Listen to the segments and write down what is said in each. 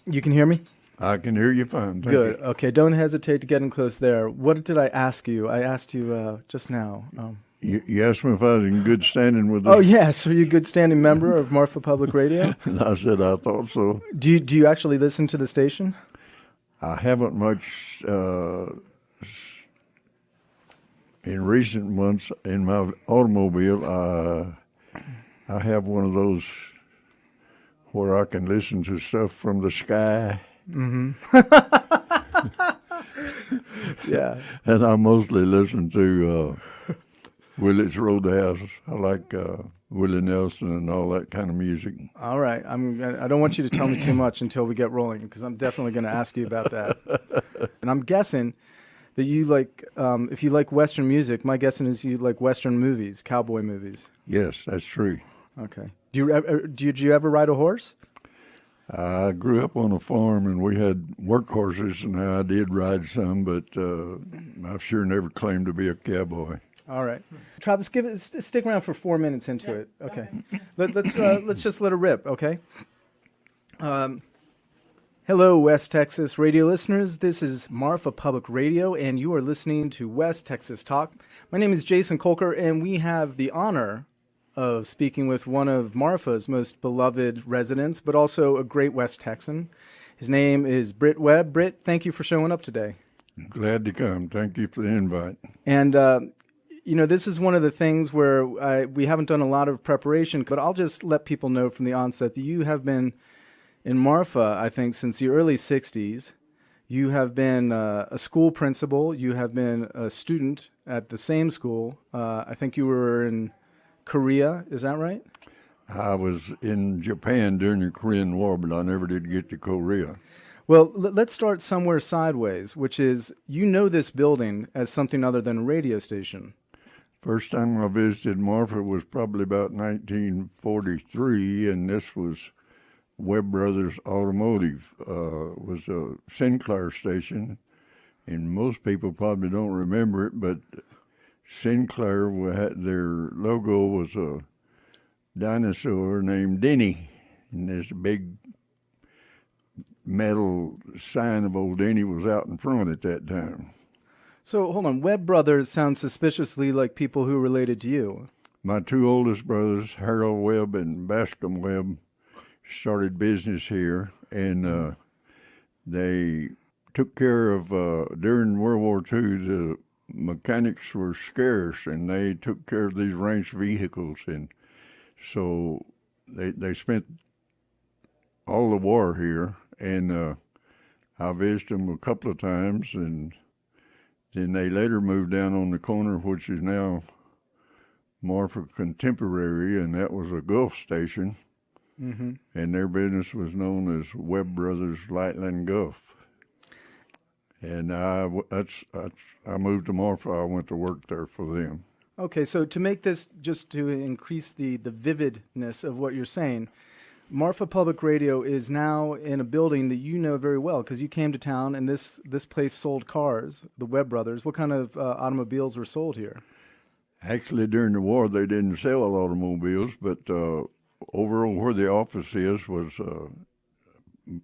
You can hear me? I can hear you fine. Thank Good. you. Okay, don't hesitate to get in close there. What did I ask you? I asked you just now. You asked me if I was in good standing with Oh, this. yes. Are you a good standing member of Marfa Public Radio? And I said I thought so. Do you actually listen to the station? I haven't much in recent months in my automobile. I have one of those where I can listen to stuff from the sky. Mm-hmm. Yeah. And I mostly listen to Willits Roadhouse. I like Willie Nelson and all that kind of music. All right. I don't want you to tell me too much until we get rolling, because I'm definitely going to ask you about that. And I'm guessing that you like, if you like Western music, my guessing is you like Western movies, cowboy movies. Yes, that's true. Okay. Did you ever ride a horse? I grew up on a farm, and we had workhorses, and I did ride some, but I've sure never claimed to be a cowboy. All right, Travis, stick around for 4 minutes into it. Okay, let's just let it rip. Okay. Hello, West Texas radio listeners. This is Marfa Public Radio, and you are listening to West Texas Talk. My name is Jason Kolker, and we have the honor of speaking with one of Marfa's most beloved residents, but also a great West Texan. His name is Brit Webb. Brit, thank you for showing up today. Glad to come. Thank you for the invite. And, this is one of the things where we haven't done a lot of preparation, but I'll just let people know from the onset that you have been in Marfa, I think, since the early 60s. You have been a school principal. You have been a student at the same school. I think you were in Korea, is that right? I was in Japan during the Korean War, but I never did get to Korea. Well, let's start somewhere sideways, which is, you know this building as something other than a radio station. First time I visited Marfa was probably about 1943, and this was Webb Brothers Automotive. Was a Sinclair station, and most people probably don't remember it, but Sinclair, their logo was a dinosaur named Denny, and this big metal sign of old Denny was out in front at that time. So, hold on, Webb Brothers sounds suspiciously like people who related to you. My two oldest brothers, Harold Webb and Bascom Webb, started business here, and they took care of, during World War II, the mechanics were scarce, and they took care of these ranch vehicles, and so they spent all the war here, and I visited them a couple of times, and then they later moved down on the corner, which is now Marfa Contemporary, and that was a Gulf station, and their business was known as Webb Brothers Lightland Gulf. And I moved to Marfa. I went to work there for them. Okay, so to make this, just to increase the vividness of what you're saying, Marfa Public Radio is now in a building that you know very well, because you came to town and this place sold cars, the Webb Brothers. What kind of automobiles were sold here? Actually, during the war, they didn't sell automobiles, but over where the office is was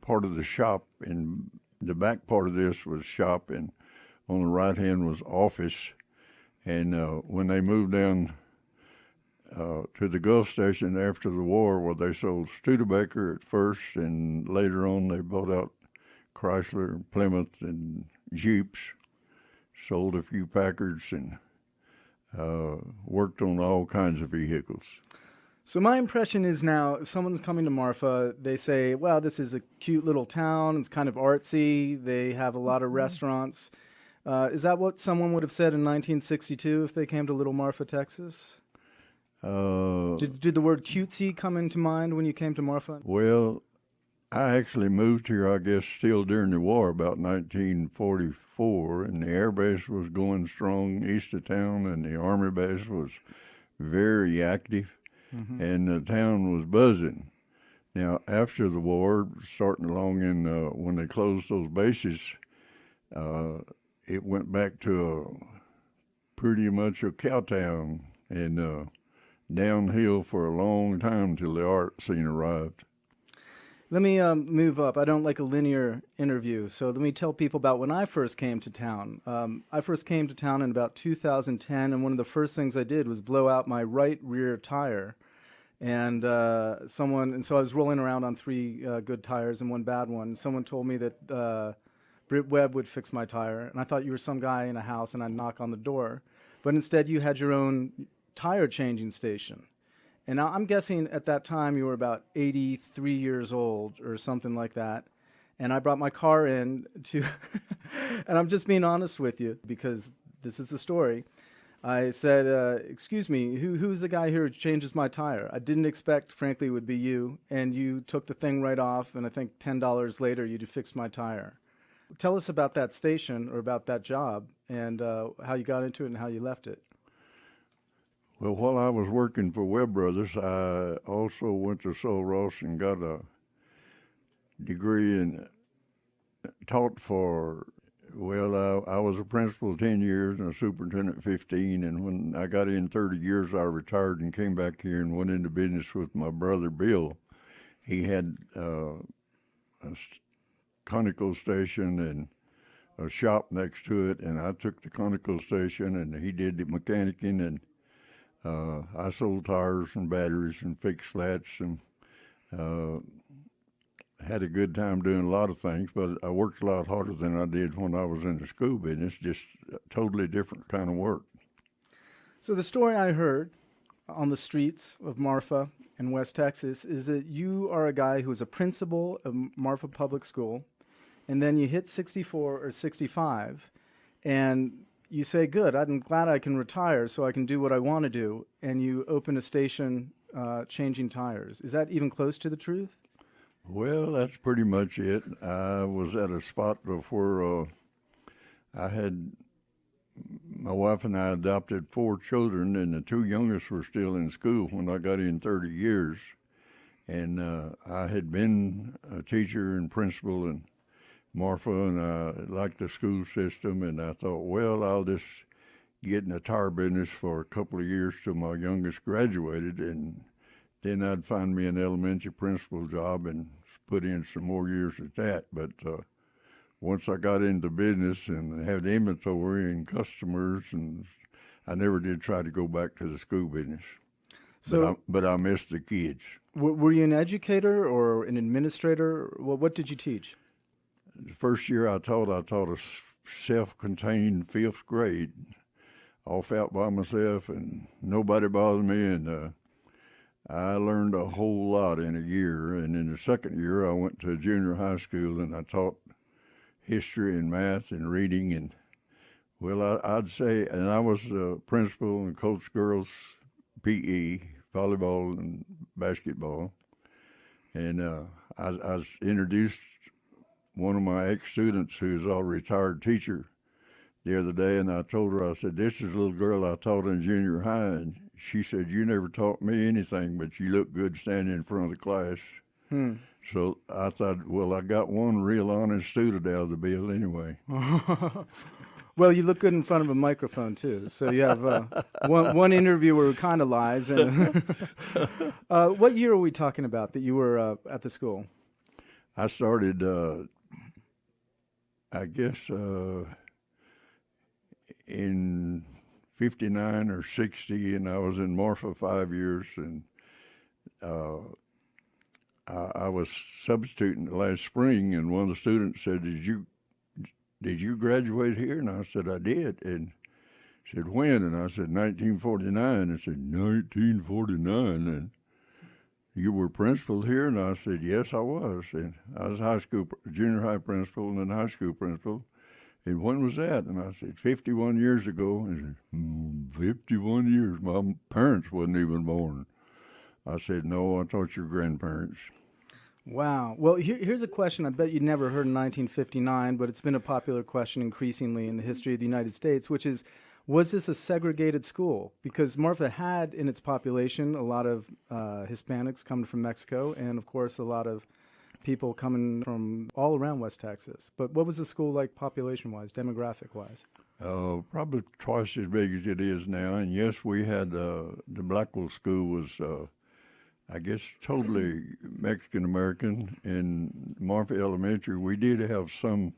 part of the shop, and the back part of this was shop, and on the right hand was office. And when they moved down to the Gulf station after the war, well, they sold Studebaker at first, and later on they bought out Chrysler, Plymouth, and Jeeps, sold a few Packards, and worked on all kinds of vehicles. So my impression is now, if someone's coming to Marfa, they say, well, this is a cute little town. It's kind of artsy. They have a lot of restaurants. Is that what someone would have said in 1962 if they came to Little Marfa, Texas? Did the word cutesy come into mind when you came to Marfa? Well, I actually moved here, I guess, still during the war, about 1944, and the air base was going strong east of town, and the Army base was very active. And the town was buzzing. Now, after the war, starting along in when they closed those bases, it went back to pretty much a cow town, and downhill for a long time till the art scene arrived. Let me move up. I don't like a linear interview, so let me tell people about when I first came to town. I first came to town in about 2010, and one of the first things I did was blow out my right rear tire. And so I was rolling around on three good tires and one bad one. Someone told me that Brit Webb would fix my tire, and I thought you were some guy in a house and I'd knock on the door. But instead you had your own tire changing station. And now I'm guessing at that time you were about 83 years old or something like that. And I brought my car in to, and I'm just being honest with you because this is the story. I said, excuse me, who's the guy here who changes my tire? I didn't expect, frankly, it would be you. And you took the thing right off, and I think $10 later you'd fixed my tire. Tell us about that station or about that job and how you got into it and how you left it. Well, while I was working for Webb Brothers, I also went to Sul Ross and got a degree and taught for, well, I was a principal 10 years and a superintendent 15, and when I got in 30 years, I retired and came back here and went into business with my brother Bill. He had a conical station and a shop next to it, and I took the conical station, and he did the mechanicking, and I sold tires and batteries and fixed flats and had a good time doing a lot of things, but I worked a lot harder than I did when I was in the school business, just a totally different kind of work. So the story I heard on the streets of Marfa in West Texas is that you are a guy who is a principal of Marfa Public School, and then you hit 64 or 65, and you say, good, I'm glad I can retire so I can do what I want to do, and you open a station changing tires. Is that even close to the truth? Well, that's pretty much it. I was at a spot before my wife and I adopted 4 children, and the 2 youngest were still in school when I got in 30 years. And I had been a teacher and principal in Marfa, and I liked the school system, and I thought, well, I'll just get in the tire business for a couple of years till my youngest graduated, and then I'd find me an elementary principal job and put in some more years at that. But once I got into business and had inventory and customers, and I never did try to go back to the school business. So, but I miss the kids. Were you an educator or an administrator? Well, what did you teach? The first year I taught a self-contained 5th grade, off out by myself, and nobody bothered me, and I learned a whole lot in a year. And in the second year, I went to junior high school, and I taught history and math and reading, and, well, I'd say, and I was the principal and coached girls PE, volleyball and basketball, and I was introduced one of my ex-students who's a retired teacher the other day, and I told her, I said, this is a little girl I taught in junior high, and she said, you never taught me anything, but you look good standing in front of the class. So I thought, well, I got one real honest student out of the bill anyway. Well, you look good in front of a microphone, too. So you have one interviewer who kind of lies. And what year are we talking about that you were at the school? I started, I guess, in 59 or 60, and I was in Marfa 5 years, and I was substituting last spring, and one of the students said, did you graduate here? And I said, I did. And he said, when? And I said, 1949. And said, 1949? And you were principal here? And I said, yes, I was. And I was junior high principal and then high school principal. And when was that? And I said, 51 years ago. And he said, 51 years? My parents wasn't even born. I said, no, I taught your grandparents. Wow. Well, here's a question I bet you'd never heard in 1959, but it's been a popular question increasingly in the history of the United States, which is, was this a segregated school? Because Marfa had in its population a lot of Hispanics coming from Mexico and, of course, a lot of people coming from all around West Texas. But what was the school like population-wise, demographic-wise? Probably twice as big as it is now. And, yes, we had the Blackwell School was I guess, totally Mexican American. In Marfa Elementary, we did have some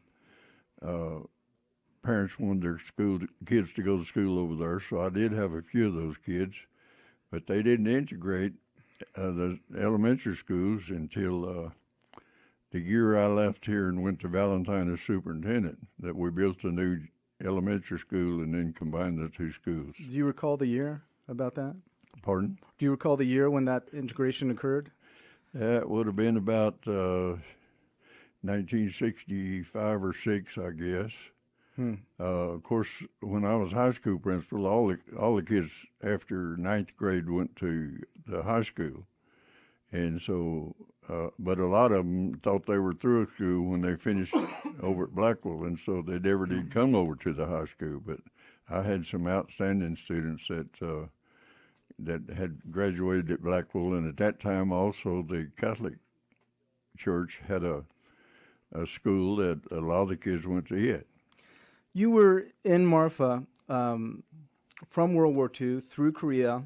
parents wanted their kids to go to school over there, so I did have a few of those kids, but they didn't integrate the elementary schools until the year I left here and went to Valentine as superintendent, that we built a new elementary school and then combined the two schools. Do you recall the year about that? Pardon? Do you recall the year when that integration occurred? That would have been about 1965 or 6, I guess. Of course, when I was high school principal, all the kids after 9th grade went to the high school, and so, but a lot of them thought they were through school when they finished over at Blackwell, and so they never did come over to the high school. But I had some outstanding students that had graduated at Blackwell, and at that time also the Catholic Church had a school that a lot of the kids went to it. You were in Marfa from World War II through Korea,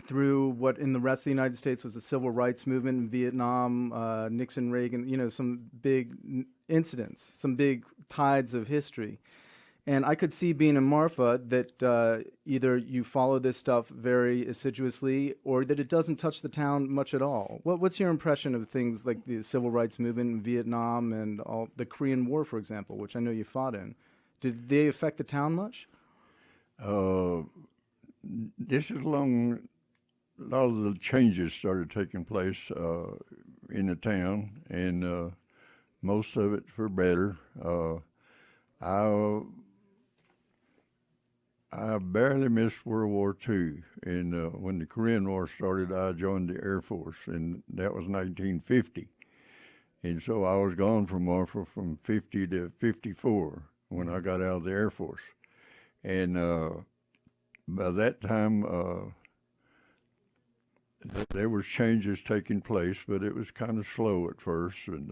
through what in the rest of the United States was the civil rights movement in Vietnam, Nixon, Reagan, some big incidents, some big tides of history. And I could see being in Marfa that either you follow this stuff very assiduously or that it doesn't touch the town much at all. What's your impression of things like the civil rights movement in Vietnam and all the Korean War, for example, which I know you fought in? Did they affect the town much? This is along a lot of the changes started taking place in the town, and most of it for better. I barely missed World War II, and when the Korean War started, I joined the Air Force, and that was 1950. And so I was gone from Marfa from 50 to 54 when I got out of the Air Force. And by that time, there was changes taking place, but it was kind of slow at first. And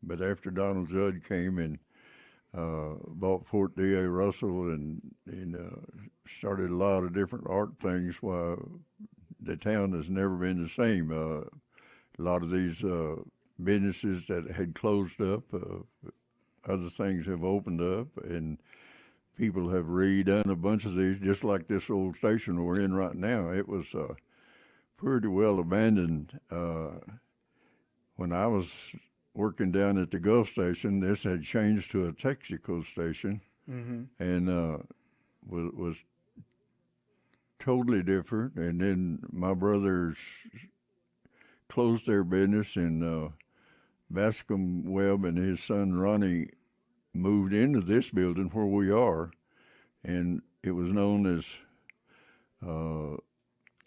but after Donald Judd came and bought Fort D.A. Russell and started a lot of different art things, why the town has never been the same. A lot of these businesses that had closed up, other things have opened up, and people have redone a bunch of these, just like this old station we're in right now. It was pretty well abandoned. When I was working down at the Gulf Station, this had changed to a Texaco station, and was totally different. And then my brothers closed their business, and Bascom Webb and his son Ronnie moved into this building where we are, and it was known as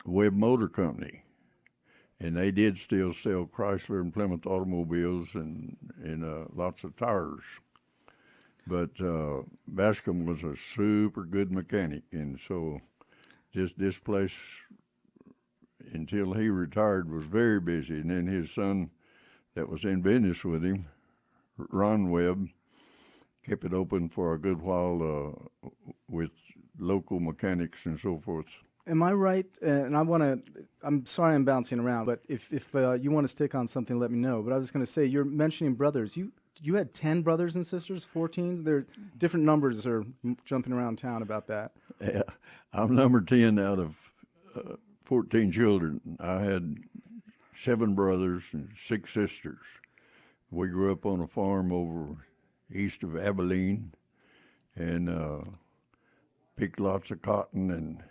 Webb Motor Company. And they did still sell Chrysler and Plymouth automobiles and lots of tires. But Bascom was a super good mechanic, and so this place, until he retired, was very busy. And then his son that was in business with him, Ron Webb, kept it open for a good while with local mechanics and so forth. Am I right? And I'm sorry I'm bouncing around, but if you want to stick on something, let me know. But I was going to say, you're mentioning brothers. You had 10 brothers and sisters, 14? There are different numbers are jumping around town about that. Yeah, I'm number 10 out of 14 children. I had 7 brothers and 6 sisters. We grew up on a farm over east of Abilene and picked lots of cotton and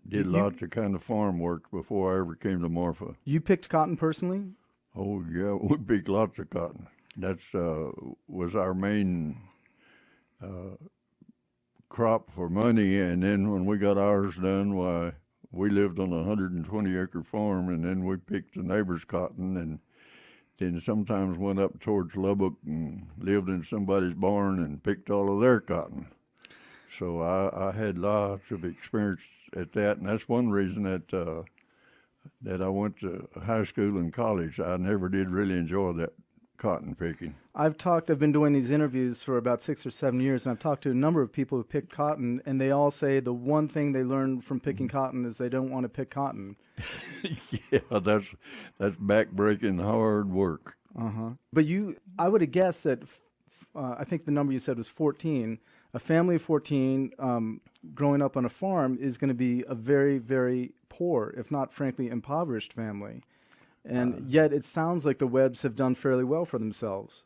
did lots of kind of farm work before I ever came to Marfa. You picked cotton personally? Oh, yeah, we picked lots of cotton. That's was our main crop for money. And then when we got ours done, why, we lived on a 120-acre farm, and then we picked the neighbor's cotton, and then sometimes went up towards Lubbock and lived in somebody's barn and picked all of their cotton. So I had lots of experience at that, and that's one reason that I went to high school and college. I never did really enjoy that cotton picking. I've been doing these interviews for about 6 or 7 years, and I've talked to a number of people who pick cotton, and they all say the one thing they learned from picking cotton is they don't want to pick cotton. Yeah, that's back-breaking hard work. But I would have guessed that, I think the number you said was 14. A family of 14 growing up on a farm is going to be a very, very poor, if not frankly impoverished family. And yet it sounds like the Webbs have done fairly well for themselves.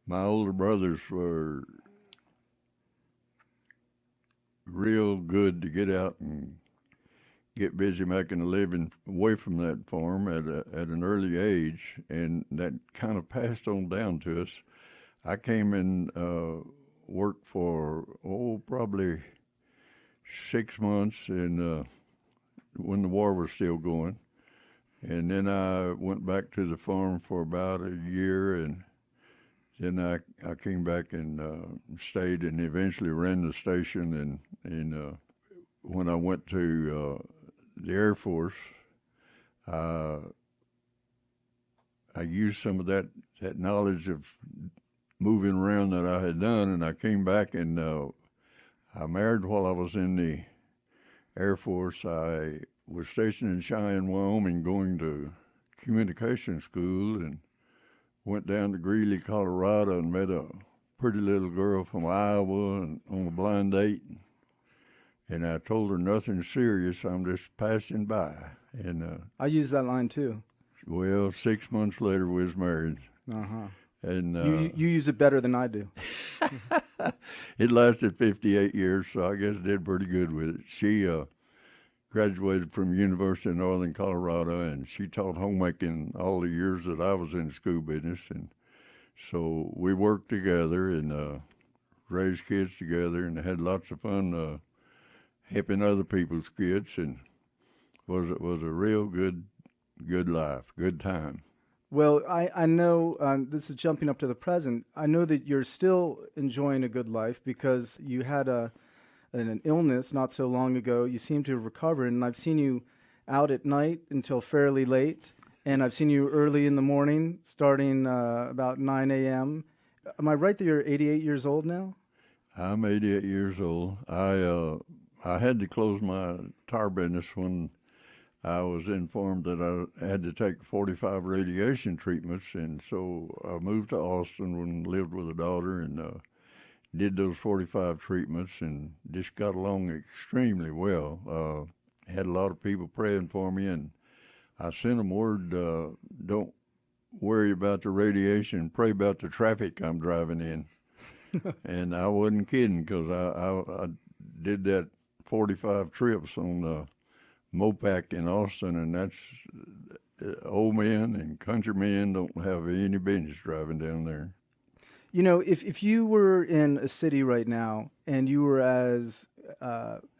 My older brothers were real good to get out and get busy making a living away from that farm at an early age, and that kind of passed on down to us. I came and worked for, probably 6 months when the war was still going. And then I went back to the farm for about a year, and then I came back and stayed and eventually ran the station. And when I went to the Air Force, I used some of that knowledge of moving around that I had done, and I came back and I married while I was in the Air Force. I was stationed in Cheyenne, Wyoming, going to communication school, and went down to Greeley, Colorado, and met a pretty little girl from Iowa and on a blind date. And I told her nothing serious, I'm just passing by. And I use that line too. Well, 6 months later, we was married. And you use it better than I do. It lasted 58 years, so I guess I did pretty good with it. She graduated from University of Northern Colorado, and she taught homemaking all the years that I was in school business. And so we worked together and raised kids together, and had lots of fun helping other people's kids, and was a real good life, good time. Well, I know this is jumping up to the present. I know that you're still enjoying a good life because you had an illness not so long ago. You seem to have recovered, and I've seen you out at night until fairly late, and I've seen you early in the morning, starting about 9 a.m. Am I right that you're 88 years old now? I'm 88 years old. I had to close my tar business when I was informed that I had to take 45 radiation treatments, and so I moved to Austin and lived with a daughter, and did those 45 treatments, and just got along extremely well. Had a lot of people praying for me, and I sent them word, don't worry about the radiation, pray about the traffic I'm driving in. And I wasn't kidding, because I did that 45 trips on Mopac in Austin, and that's old men and country men don't have any business driving down there. You know, if you were in a city right now and you were as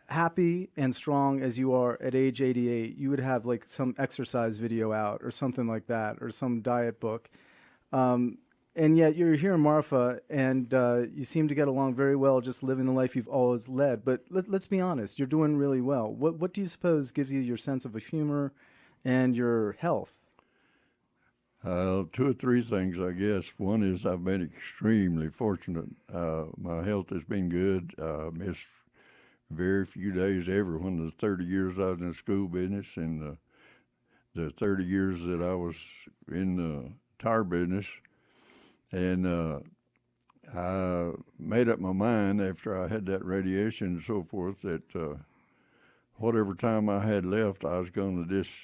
happy and strong as you are at age 88, you would have like some exercise video out or something like that, or some diet book. And yet you're here in Marfa, and you seem to get along very well, just living the life you've always led. But let's be honest, you're doing really well. What do you suppose gives you your sense of humor and your health? 2 or 3 things, I guess. One is I've been extremely fortunate. My health has been good. I missed very few days ever when the 30 years I was in the school business, and the 30 years that I was in the tire business. And I made up my mind after I had that radiation and so forth that whatever time I had left, I was going to just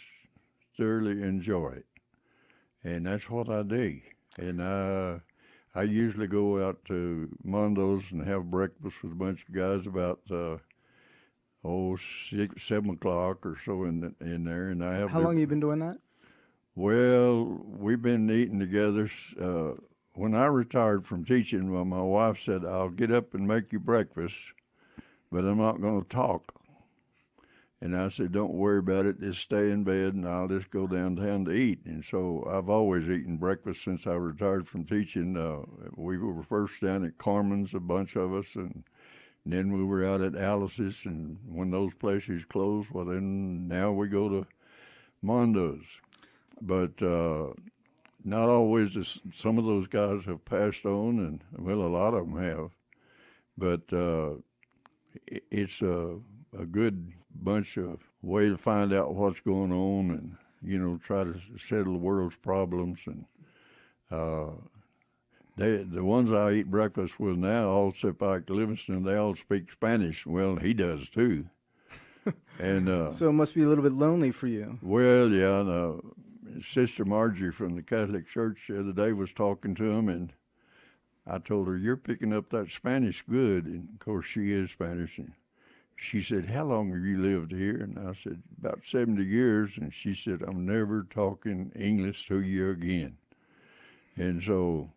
thoroughly enjoy it. And that's what I do. And I usually go out to Mondo's and have breakfast with a bunch of guys about 7 o'clock or so in there. And I have. How long have you been doing that? Well, we've been eating together. When I retired from teaching, my wife said, I'll get up and make you breakfast, but I'm not going to talk. And I said, don't worry about it. Just stay in bed, and I'll just go downtown to eat. And so I've always eaten breakfast since I retired from teaching. We were first down at Carmen's, a bunch of us, and then we were out at Alice's. And when those places closed, well, then now we go to Mondo's. But not always. Some of those guys have passed on, and well, a lot of them have. But it's a good bunch of way to find out what's going on, and try to settle the world's problems. And the ones I eat breakfast with now, all except Ike Livingston, they all speak Spanish. Well, he does too. And so it must be a little bit lonely for you. Well, yeah. Sister Margie from the Catholic Church the other day was talking to him, and I told her, "You're picking up that Spanish good." And of course, she is Spanish. And she said, "How long have you lived here?" And I said, "About 70 years." And she said, "I'm never talking English to you again." And so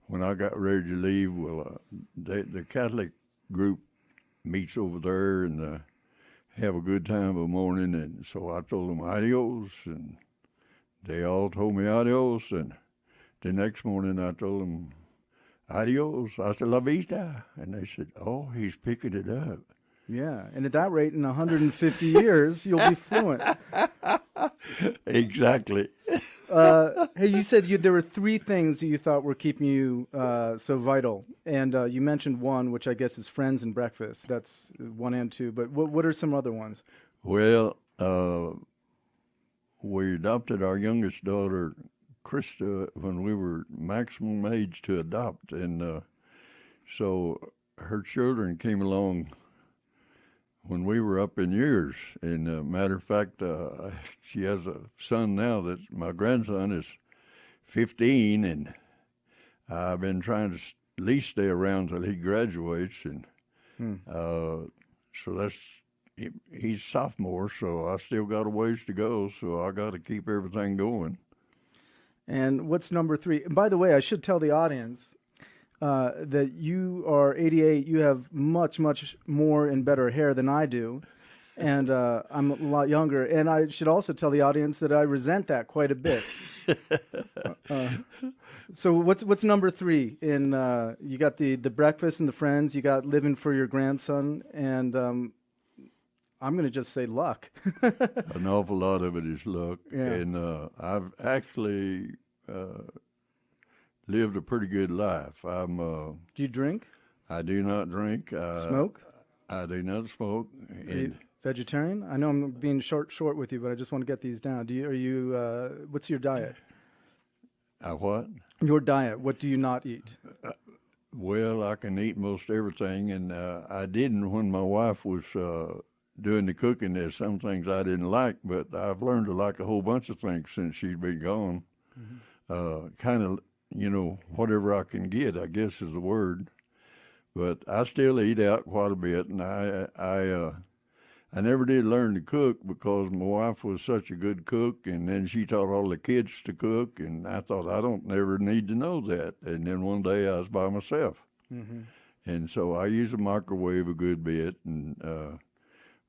when I got ready to leave, well, the Catholic group meets over there and have a good time of a morning. And so I told them adios, and they all told me adios. And the next morning I told them adios, hasta la vista. And they said, "Oh, he's picking it up." Yeah, and at that rate, in 150 years, you'll be fluent. Exactly. Hey, you said there were three things that you thought were keeping you so vital, and you mentioned one, which I guess is friends and breakfast. That's one and two, but what are some other ones? Well, we adopted our youngest daughter, Krista, when we were maximum age to adopt, and so her children came along when we were up in years. And matter of fact, she has a son now that my grandson is 15, and I've been trying to at least stay around till he graduates. And so he's sophomore, so I still got a ways to go, so I got to keep everything going. And what's number three? And by the way, I should tell the audience that you are 88. You have much, much more and better hair than I do, and I'm a lot younger. And I should also tell the audience that I resent that quite a bit. So what's number three? In you got the breakfast and the friends. You got living for your grandson, and I'm going to just say luck. An awful lot of it is luck, Yeah. and I've actually lived a pretty good life. Do you drink? I do not drink. Smoke? I do not smoke. Are you vegetarian? I know I'm being short with you, but I just want to get these down. Are you? What's your diet? What? Your diet. What do you not eat? Well, I can eat most everything, and I didn't when my wife was doing the cooking. There's some things I didn't like, but I've learned to like a whole bunch of things since she's been gone. Kind of, whatever I can get, I guess is the word. But I still eat out quite a bit, and I never did learn to cook because my wife was such a good cook, and then she taught all the kids to cook, and I thought I don't never need to know that. And then one day I was by myself, and so I use a microwave a good bit, and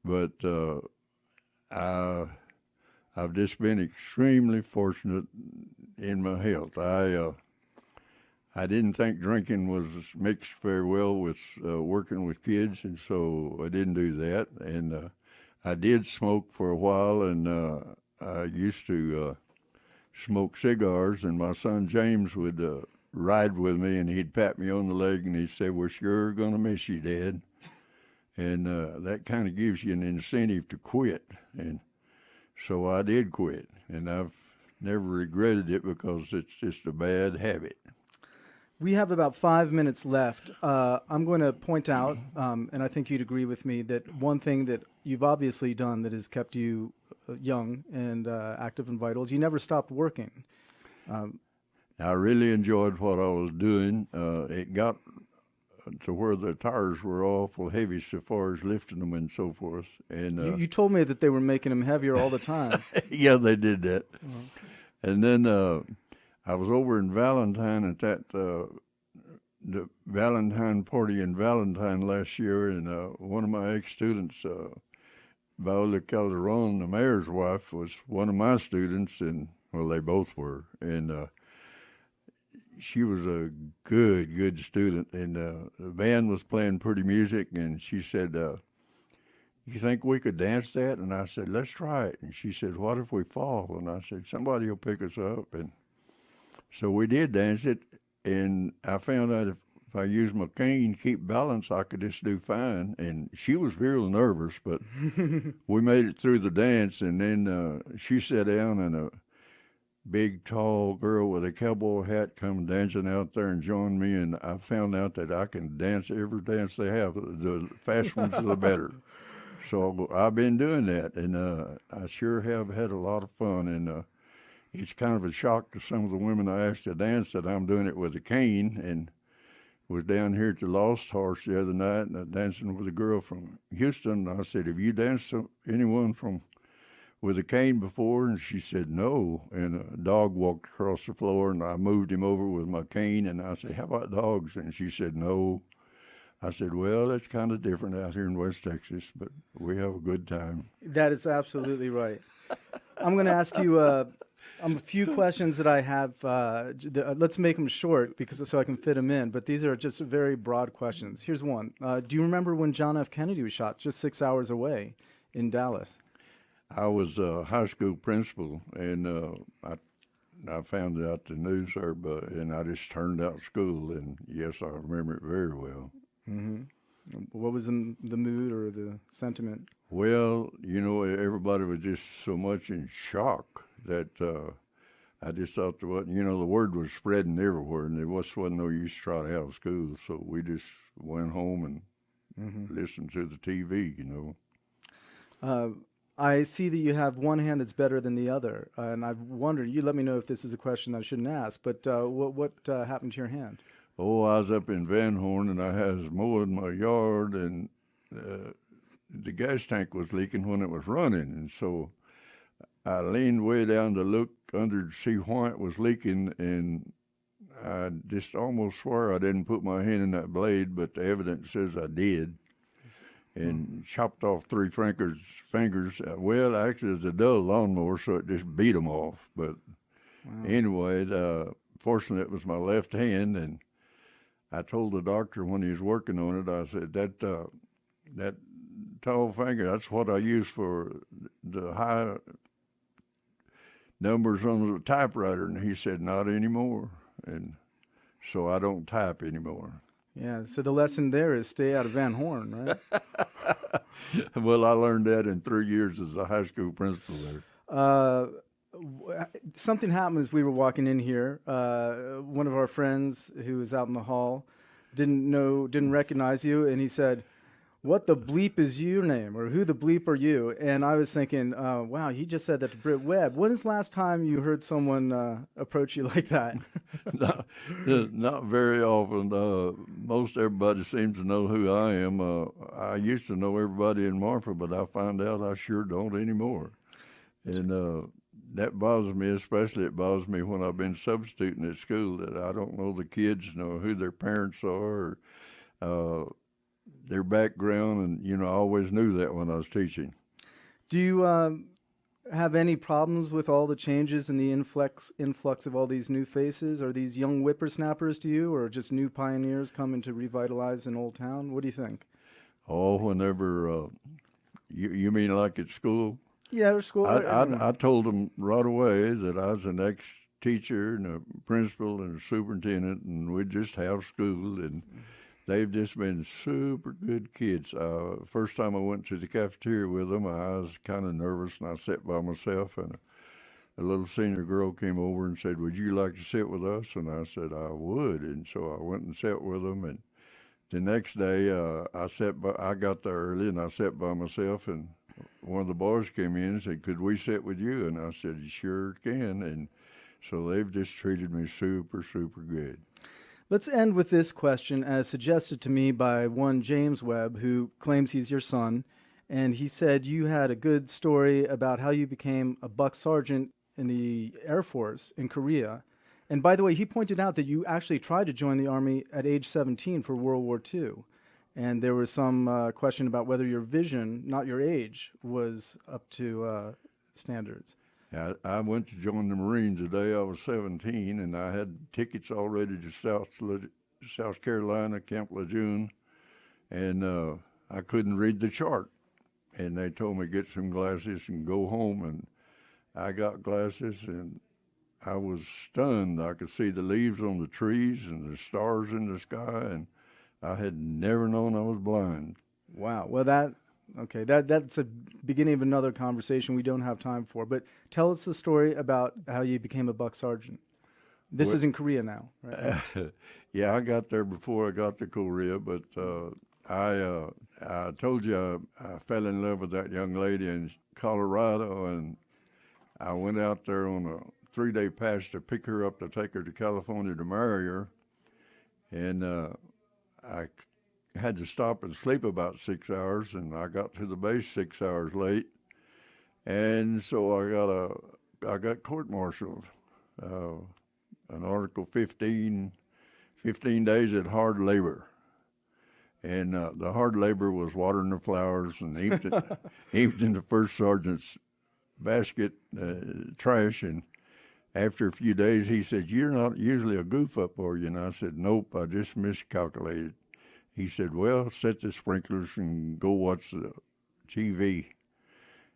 but I've just been extremely fortunate in my health. I didn't think drinking was mixed very well with working with kids, and so I didn't do that. And I did smoke for a while, and I used to smoke cigars, and my son James would ride with me, and he'd pat me on the leg, and he'd say, "We're sure going to miss you, Dad." And that kind of gives you an incentive to quit. And so I did quit, and I've never regretted it because it's just a bad habit. We have about 5 minutes left. I'm going to point out, and I think you'd agree with me, that one thing that you've obviously done that has kept you young and active and vital is you never stopped working. I really enjoyed what I was doing. It got to where the tires were awful heavy so far as lifting them and so forth. And you told me that they were making them heavier all the time. Yeah, they did that. And then I was over in Valentine at the Valentine party in Valentine last year, and one of my ex-students, Viola Calderon, the mayor's wife, was one of my students, and well, they both were. And she was a good student, and the band was playing pretty music, and she said, "You think we could dance that?" And I said, "Let's try it." And she said, "What if we fall?" And I said, "Somebody will pick us up." And So we did dance it, and I found out if I used my cane to keep balance, I could just do fine. And she was real nervous, but we made it through the dance. And then she sat down, and a big, tall girl with a cowboy hat come dancing out there and joined me. And I found out that I can dance every dance they have. The fast ones, the better. So I've been doing that, and I sure have had a lot of fun. And it's kind of a shock to some of the women I asked to dance that I'm doing it with a cane. And was down here at the Lost Horse the other night, and dancing with a girl from Houston. And I said, "Have you danced anyone from with a cane before?" And she said, "No." And a dog walked across the floor, and I moved him over with my cane. And I said, "How about dogs?" And she said, "No." I said, "Well, that's kind of different out here in West Texas, but we have a good time." That is absolutely right. I'm going to ask you a few questions that I have. Let's make them short so I can fit them in. But these are just very broad questions. Here's one. Do you remember when John F. Kennedy was shot just 6 hours away in Dallas? I was a high school principal, and I found out the news there, and I just turned out of school. And yes, I remember it very well. Mm-hmm. What was the mood or the sentiment? Well, everybody was just so much in shock that I just thought the word was spreading everywhere, and there wasn't no use to try to out of school. So we just went home and listened to the TV, I see that you have one hand that's better than the other, and I've wondered, you let me know if this is a question I shouldn't ask, but what happened to your hand? Oh, I was up in Van Horn, and I was mowing my yard, and the gas tank was leaking when it was running, and so I leaned way down to look under to see why it was leaking, and I just almost swear I didn't put my hand in that blade, but the evidence says I did, and chopped off 3 fingers. Well, actually, it's a dull lawnmower, so it just beat them off. But anyway, fortunately, it was my left hand, and I told the doctor when he was working on it, I said, that tall finger, that's what I use for the high numbers on the typewriter. And he said, not anymore. And so I don't type anymore. Yeah, so the lesson there is stay out of Van Horn, right? Well, I learned that in 3 years as a high school principal there. Something happened as we were walking in here. One of our friends who was out in the hall didn't recognize you, and he said, "What the bleep is your name?" or "Who the bleep are you?" And I was thinking, wow, he just said that to Brit Webb. When is the last time you heard someone approach you like that? Not very often. Most everybody seems to know who I am. I used to know everybody in Marfa, but I find out I sure don't anymore. And that bothers me, especially it bothers me when I've been substituting at school that I don't know the kids, know who their parents are, or their background, and I always knew that when I was teaching. Do you have any problems with all the changes and the influx of all these new faces? Are these young whippersnappers to you, or just new pioneers coming to revitalize an old town? What do you think? Oh, whenever you mean like at school? Yeah, at school. I told them right away that I was an ex-teacher and a principal and a superintendent, and we'd just have school, and they've just been super good kids. First time I went to the cafeteria with them, I was kind of nervous, and I sat by myself, and a little senior girl came over and said, "Would you like to sit with us?" And I said, "I would." And so I went and sat with them, and the next day I got there early, and I sat by myself, and one of the boys came in and said, "Could we sit with you?" And I said, "You sure can." And so they've just treated me super, super good. Let's end with this question as suggested to me by one James Webb, who claims he's your son. And he said you had a good story about how you became a buck sergeant in the Air Force in Korea. And by the way, he pointed out that you actually tried to join the Army at age 17 for World War II. And there was some question about whether your vision, not your age, was up to standards. Yeah, I went to join the Marines the day I was 17, and I had tickets already to South Carolina, Camp Lejeune, and I couldn't read the chart. And they told me get some glasses and go home, and I got glasses, and I was stunned. I could see the leaves on the trees and the stars in the sky, and I had never known I was blind. Wow. Well, that's a beginning of another conversation we don't have time for. But tell us the story about how you became a buck sergeant. This is in Korea now, right? Yeah, I got there before I got to Korea, but I told you I fell in love with that young lady in Colorado, and I went out there on a 3-day pass to pick her up to take her to California to marry her, and I had to stop and sleep about 6 hours, and I got to the base 6 hours late, and so I got court-martialed. An Article 15 days at hard labor. And the hard labor was watering the flowers and emptying the first sergeant's basket trash. And after a few days, he said, "You're not usually a goof up, are you?" And I said, "Nope, I just miscalculated." He said, "Well, set the sprinklers and go watch the TV."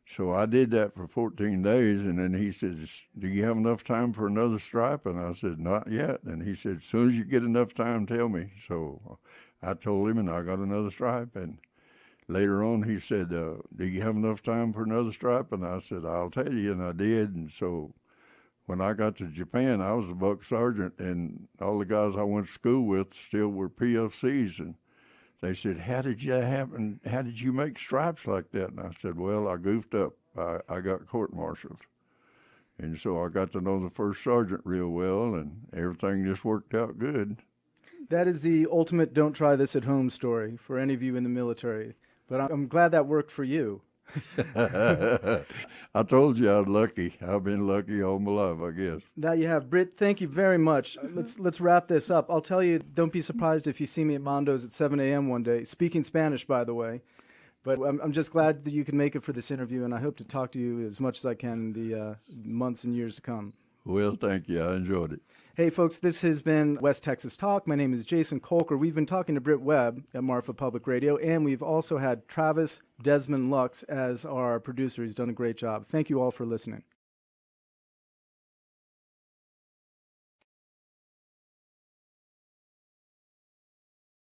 So I did that for 14 days, and then he said, "Do you have enough time for another stripe?" And I said, "Not yet." And he said, "As soon as you get enough time, tell me." So I told him, and I got another stripe. And later on, he said, "Do you have enough time for another stripe?" And I said, "I'll tell you," and I did. And so when I got to Japan, I was a buck sergeant, and all the guys I went to school with still were PFCs. And they said, "How did that happen? How did you make stripes like that?" And I said, "Well, I goofed up. I got court-martialed." And so I got to know the first sergeant real well, and everything just worked out good. That is the ultimate "don't try this at home" story for any of you in the military. But I'm glad that worked for you. I told you I was lucky. I've been lucky all my life, I guess. Now you have. Britt, thank you very much. Let's wrap this up. I'll tell you, don't be surprised if you see me at Mondo's at 7 a.m. one day, speaking Spanish, by the way. But I'm just glad that you can make it for this interview, and I hope to talk to you as much as I can in the months and years to come. Well, thank you. I enjoyed it. Hey, folks, this has been West Texas Talk. My name is Jason Kolker. We've been talking to Brit Webb at Marfa Public Radio, and we've also had Travis Desmond Lux as our producer. He's done a great job. Thank you all for listening.